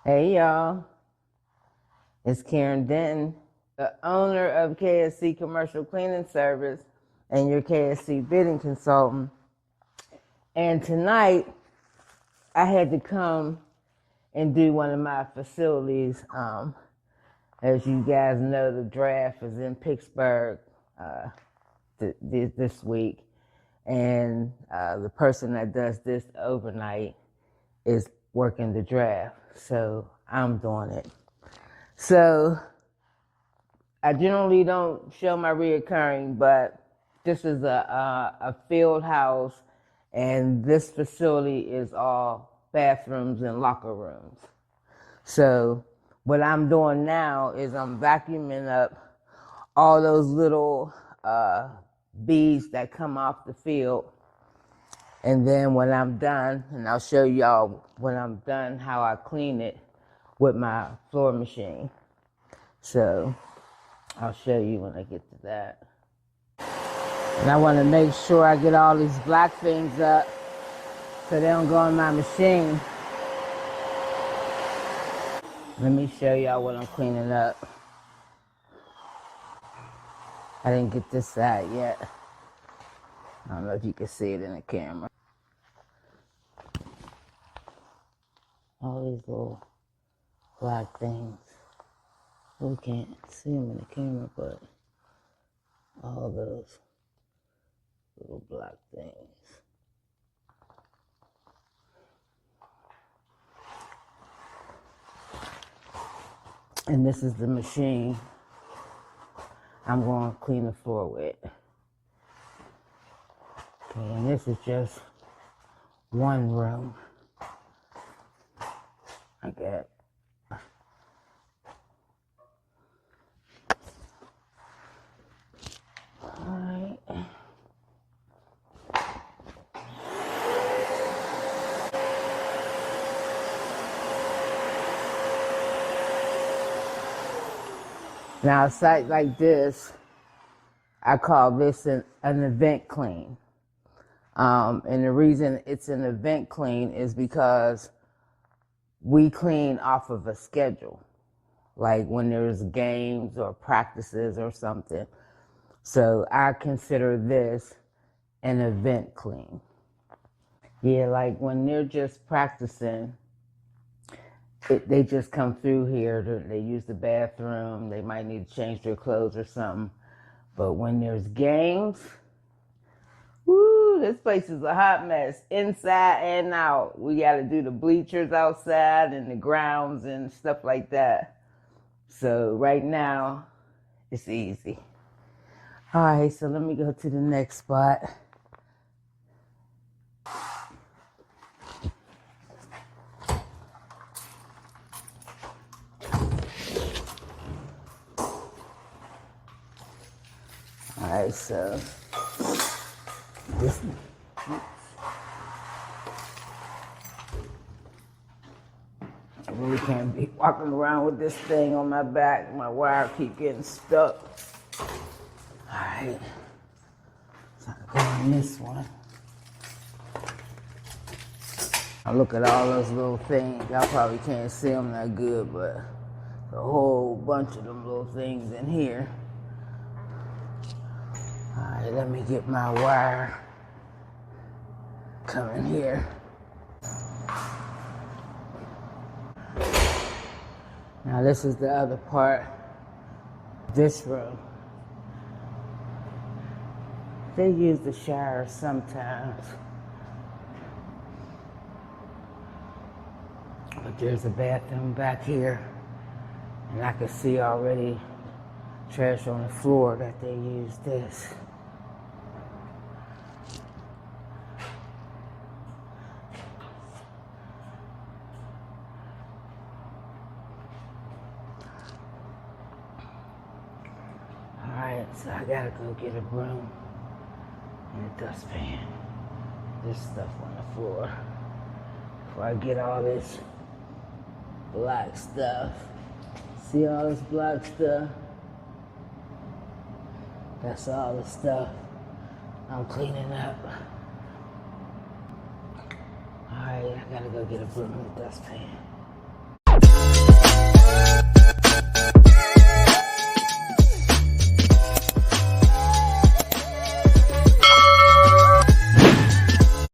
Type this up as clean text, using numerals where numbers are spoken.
Hey y'all, it's Karen Denton, the owner of KSC Commercial Cleaning Service and your KSC bidding consultant. And tonight, I had to come and do one of my facilities. As you guys know, the draft is in Pittsburgh this week. And the person that does this overnight is working the draft. So I'm doing it. So I generally don't show my reoccurring, but this is a Fieldhouse, and this facility is all bathrooms and locker rooms. So what I'm doing now is I'm vacuuming up all those little beads that come off the field. And then when I'm done, and I'll show y'all when I'm done how I clean it with my floor machine. So I'll show you when I get to that. And I want to make sure I get all these black things up so they don't go on my machine. Let me show y'all what I'm cleaning up. I didn't get this side yet. I don't know if you can see it in the camera. All these little black things. We can't see them in the camera, but all those little black things. And this is the machine I'm going to clean the floor with. Okay, and this is just one room. I got alright. Now a site like this, I call this an event clean. And the reason it's an event clean is because we clean off of a schedule, like when there's games or practices or something. So I consider this an event clean. Yeah, like when they're just practicing, they just come through here, they use the bathroom, they might need to change their clothes or something. But when there's games, woo, this place is a hot mess, inside and out. We got to do the bleachers outside and the grounds and stuff like that. So right now, it's easy. All right, so let me go to the next spot. All right, so this. I really can't be walking around with this thing on my back. My wire keep getting stuck. All right, so I go on this one. I look at all those little things. Y'all probably can't see them that good, but a whole bunch of them little things in here. All right, let me get my wire coming here. Now this is the other part, this room. They use the shower sometimes. But there's a bathroom back here, and I can see already trash on the floor that they use this. Alright, so I gotta go get a broom and a dustpan. This stuff on the floor before I get all this black stuff. See all this black stuff? That's all the stuff I'm cleaning up. Alright, I gotta go get a broom and a dustpan.